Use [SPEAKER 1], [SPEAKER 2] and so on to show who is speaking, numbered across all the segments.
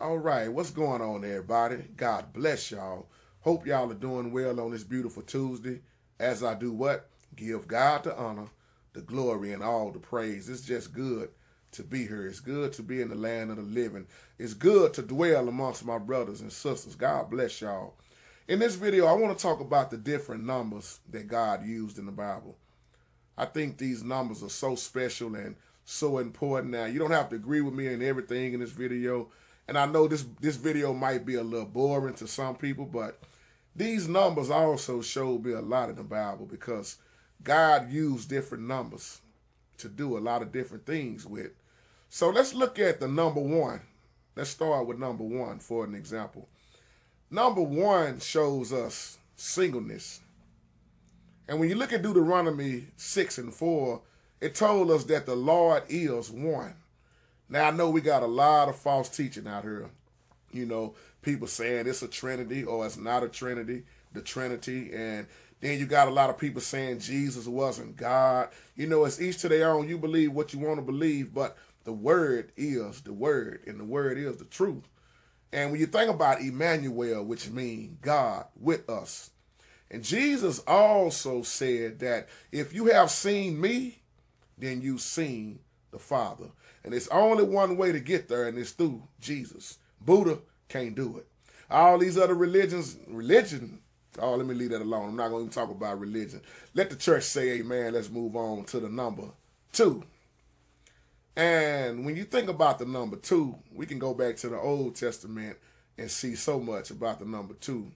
[SPEAKER 1] All right, what's going on, everybody? God bless y'all. Hope y'all are doing well on this beautiful Tuesday. As I do what? Give God the honor, the glory, and all the praise. It's just good to be here. It's good to be in the land of the living. It's good to dwell amongst my brothers and sisters. God bless y'all. In this video, I want to talk about the different numbers that God used in the Bible. I think these numbers are so special and so important. Now, you don't have to agree with me in everything in this video. And I know this video might be a little boring to some people, but these numbers also show me a lot in the Bible because God used different numbers to do a lot of different things with. So let's look at the number one. Let's start with number one for an example. Number one shows us singleness. And when you look at Deuteronomy 6 and 4, it told us that the Lord is one. Now, I know we got a lot of false teaching out here. You know, people saying it's a Trinity or it's not a Trinity, the Trinity. And then you got a lot of people saying Jesus wasn't God. You know, it's each to their own. You believe what you want to believe, but the word is the word, and the word is the truth. And when you think about Emmanuel, which means God with us, and Jesus also said that if you have seen me, then you've seen the Father. And it's only one way to get there, and it's through Jesus. Buddha can't do it. All these other religion, oh, let me leave that alone. I'm not going to talk about religion. Let the church say amen. Let's move on to the number two. And when you think about the number two, we can go back to the Old Testament and see so much about the number two.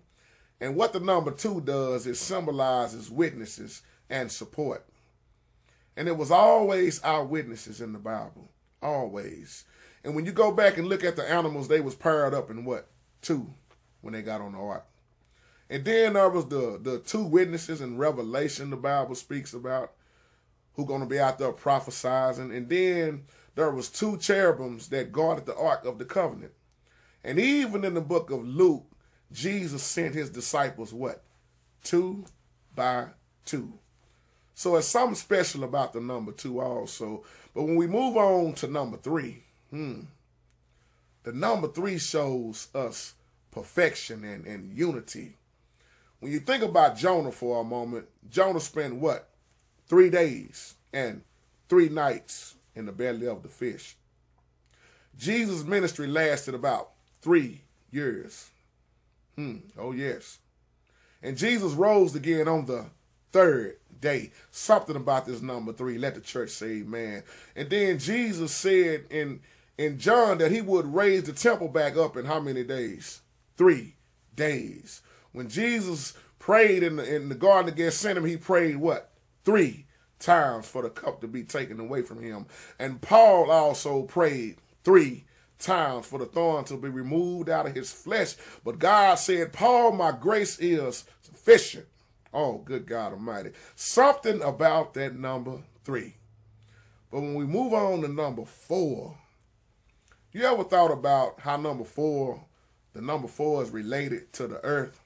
[SPEAKER 1] And what the number two does is symbolizes witnesses and support. And it was always our witnesses in the Bible. Always. And when you go back and look at the animals, they was paired up in what? Two when they got on the ark. And then there was the two witnesses in Revelation the Bible speaks about who going to be out there prophesizing. And then there was two cherubims that guarded the ark of the covenant. And even in the book of Luke, Jesus sent his disciples what? 2 by 2. So it's something special about the number two also. But when we move on to number three, the number three shows us perfection and unity. When you think about Jonah for a moment, Jonah spent what? 3 days and 3 nights in the belly of the fish. Jesus' ministry lasted about 3 years. Oh, yes. And Jesus rose again on the 3rd day. Something about this number 3. Let the church say amen. And then Jesus said in John that he would raise the temple back up in how many days? 3 days. When Jesus prayed in the Garden of Gethsemane, he prayed what? 3 times for the cup to be taken away from him. And Paul also prayed 3 times for the thorn to be removed out of his flesh. But God said, Paul, my grace is sufficient. Oh, good God Almighty. Something about that number 3. But when we move on to number 4, you ever thought about how the number 4 is related to the earth?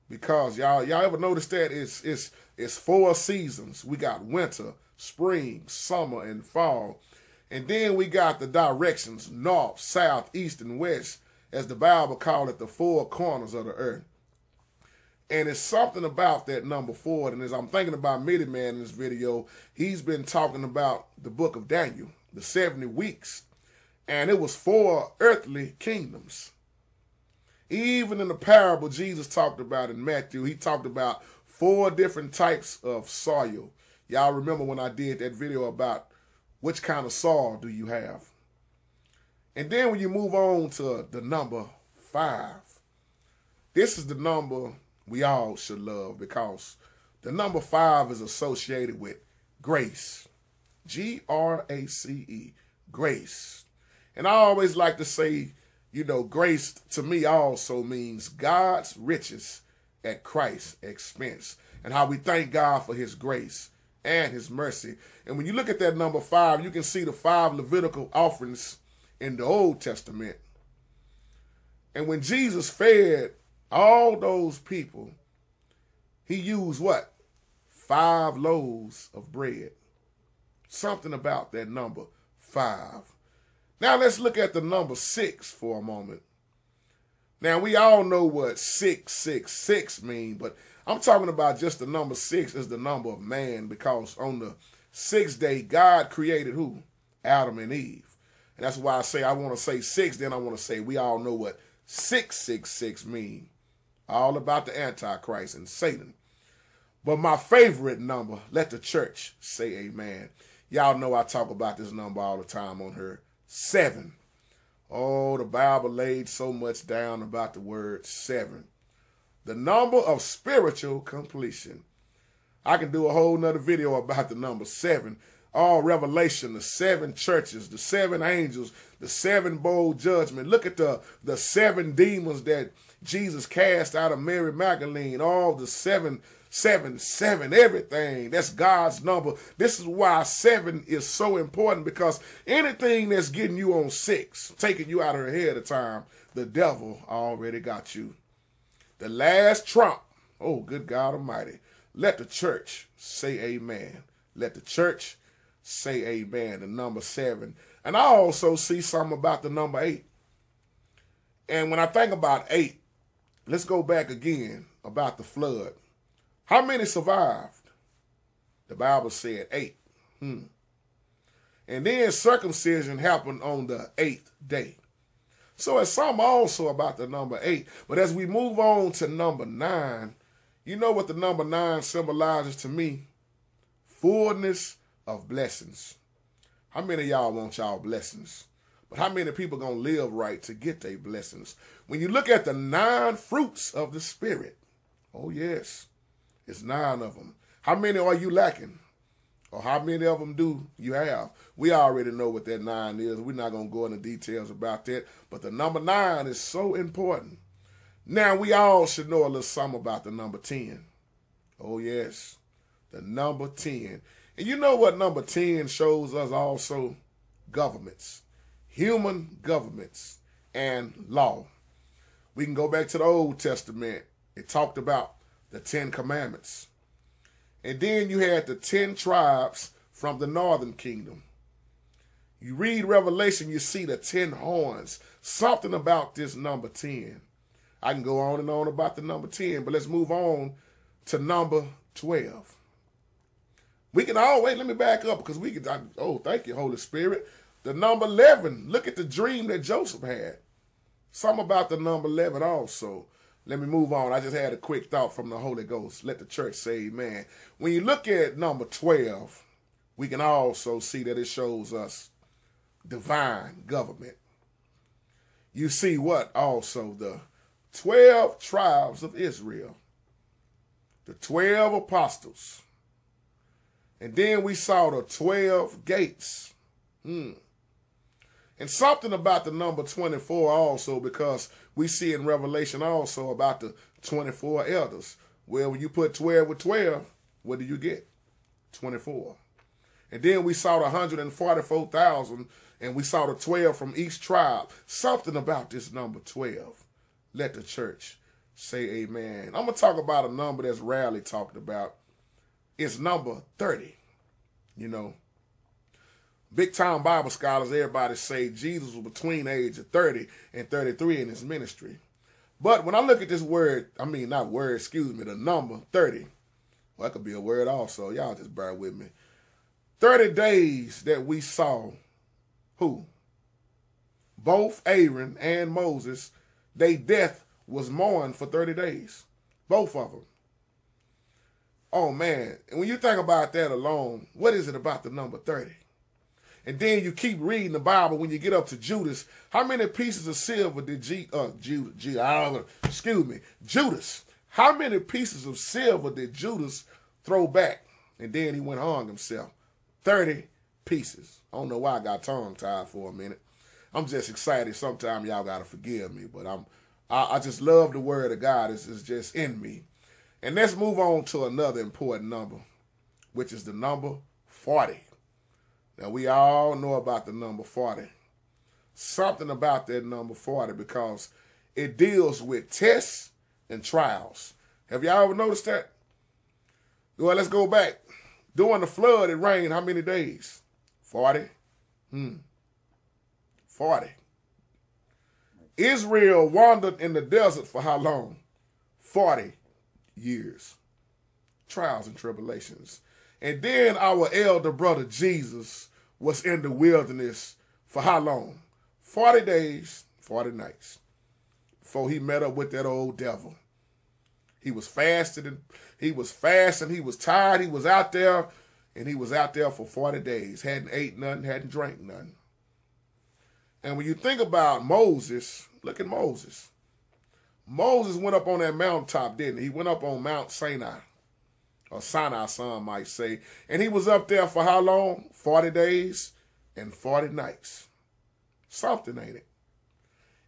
[SPEAKER 1] Because y'all ever noticed that it's 4 seasons. We got winter, spring, summer, and fall. And then we got the directions, north, south, east, and west, as the Bible called it, the 4 corners of the earth. And it's something about that number 4. And as I'm thinking about Midiman in this video, he's been talking about the book of Daniel, the 70 weeks. And it was 4 earthly kingdoms. Even in the parable Jesus talked about in Matthew, he talked about 4 different types of soil. Y'all remember when I did that video about which kind of soil do you have? And then when you move on to the number 5, this is the number we all should love because the number 5 is associated with grace. G-R-A-C-E, grace. And I always like to say, you know, grace to me also means God's riches at Christ's expense and how we thank God for his grace and his mercy. And when you look at that number 5, you can see the 5 Levitical offerings in the Old Testament. And when Jesus fed all those people, he used what? 5 loaves of bread. Something about that number 5. Now let's look at the number 6 for a moment. Now we all know what 666 means, but I'm talking about just the number 6 is the number of man, because on the 6th day, God created who? Adam and Eve. And that's why I say I want to say 6, then I want to say we all know what 666 means. All about the Antichrist and Satan. But my favorite number, let the church say amen. Y'all know I talk about this number all the time on her. 7. Oh, the Bible laid so much down about the word 7. The number of spiritual completion. I can do a whole nother video about the number 7. All Revelation, the 7 churches, the 7 angels, the 7 bold judgment. Look at the 7 demons that Jesus cast out of Mary Magdalene. All the 7, everything. That's God's number. This is why 7 is so important, because anything that's getting you on 6, taking you out of ahead of time, the devil already got you. The last trump. Oh, good God Almighty. Let the church say amen. Let the church say amen. The number 7. And I also see something about the number 8. And when I think about 8, let's go back again about the flood. How many survived? The Bible said 8. And then circumcision happened on the 8th day. So it's something also about the number 8. But as we move on to number 9, you know what the number 9 symbolizes to me? Fullness of blessings. How many of y'all want y'all blessings? But how many people going to live right to get their blessings? When you look at the 9 fruits of the Spirit, oh yes, it's 9 of them. How many are you lacking? Or how many of them do you have? We already know what that 9 is. We're not going to go into details about that. But the number 9 is so important. Now, we all should know a little something about the number 10. Oh, yes, the number 10. And you know what number 10 shows us also? Governments, human governments, and law. We can go back to the Old Testament. It talked about the 10 commandments. And then you had the 10 tribes from the northern kingdom. You read Revelation, you see the 10 horns. Something about this number 10. I can go on and on about the number 10, but let's move on to number 12. We can always, let me back up, because we can, oh, thank you, Holy Spirit. The number 11, look at the dream that Joseph had. Something about the number 11 also. Let me move on. I just had a quick thought from the Holy Ghost. Let the church say amen. When you look at number 12, we can also see that it shows us divine government. You see what? Also the 12 tribes of Israel. The 12 apostles. And then we saw the 12 gates. And something about the number 24 also, because we see in Revelation also about the 24 elders. Well, when you put 12 with 12, what do you get? 24. And then we saw the 144,000, and we saw the 12 from each tribe. Something about this number 12. Let the church say amen. I'm going to talk about a number that's rarely talked about. It's number 30. You know, big time Bible scholars, everybody say Jesus was between the age of 30 and 33 in his ministry. But when I look at this word, I mean, not word, excuse me, the number 30. Well, that could be a word also. Y'all just bear with me. 30 days that we saw who? Both Aaron and Moses, their death was mourned for 30 days. Both of them. Oh, man. And when you think about that alone, what is it about the number 30? And then you keep reading the Bible when you get up to Judas. How many pieces of silver did Judas. How many pieces of silver did Judas throw back? And then he went hung himself. 30 pieces. I don't know why I got tongue-tied for a minute. I'm just excited. Sometimes y'all got to forgive me. But I just love the word of God. It's just in me. And let's move on to another important number, which is the number 40. Now, we all know about the number 40. Something about that number 40, because it deals with tests and trials. Have y'all ever noticed that? Well, let's go back. During the flood, it rained how many days? 40. 40. Israel wandered in the desert for how long? 40 years. Trials and tribulations. And then our elder brother Jesus was in the wilderness for how long? 40 days, 40 nights. Before he met up with that old devil. He was fasting, he was tired, he was out there, and he was out there for 40 days. Hadn't ate nothing, hadn't drank nothing. And when you think about Moses, look at Moses. Moses went up on that mountaintop, didn't he? He went up on Mount Sinai, or Sinai, some might say. And he was up there for how long? 40 days and 40 nights. Something, ain't it?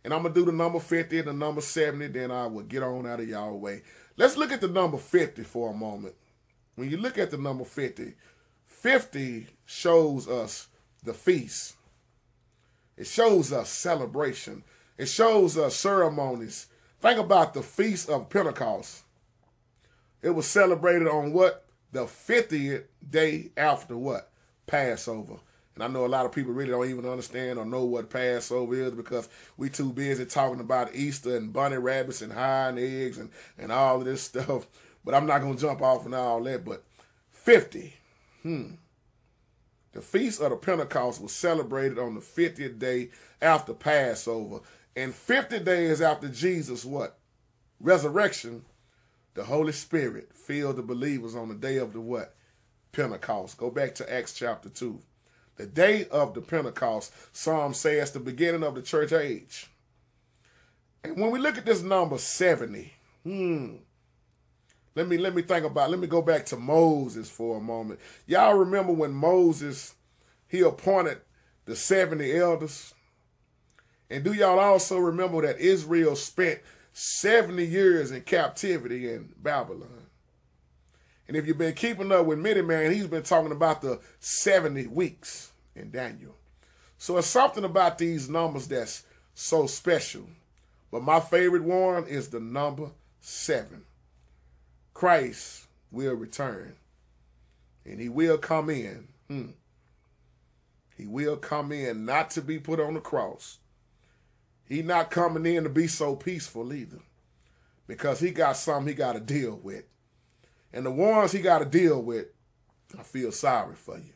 [SPEAKER 1] And I'm going to do the number 50 and the number 70, then I will get on out of y'all way. Let's look at the number 50 for a moment. When you look at the number 50, 50 shows us the feast. It shows us celebration. It shows us ceremonies. Think about the Feast of Pentecost. It was celebrated on what? The 50th day after what? Passover. And I know a lot of people really don't even understand or know what Passover is because we too busy talking about Easter and bunny rabbits and hind eggs and all of this stuff. But I'm not going to jump off and all that. But 50. The Feast of the Pentecost was celebrated on the 50th day after Passover. And 50 days after Jesus' what? Resurrection, the Holy Spirit filled the believers on the day of the what? Pentecost. Go back to Acts chapter 2. The day of the Pentecost, some say it's the beginning of the church age. And when we look at this number 70, let me think about, let me go back to Moses for a moment. Y'all remember when Moses, he appointed the 70 elders? And do y'all also remember that Israel spent 70 years in captivity in Babylon? And if you've been keeping up with Many Man, he's been talking about the 70 weeks in Daniel. So it's something about these numbers that's so special. But my favorite one is the number 7. Christ will return. And he will come in. He will come in not to be put on the cross. He not coming in to be so peaceful either. Because he got something he got to deal with. And the ones he got to deal with, I feel sorry for you.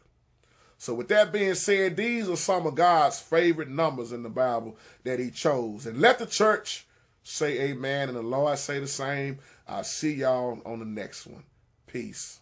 [SPEAKER 1] So with that being said, these are some of God's favorite numbers in the Bible that he chose. And let the church say amen and the Lord say the same. I'll see y'all on the next one. Peace.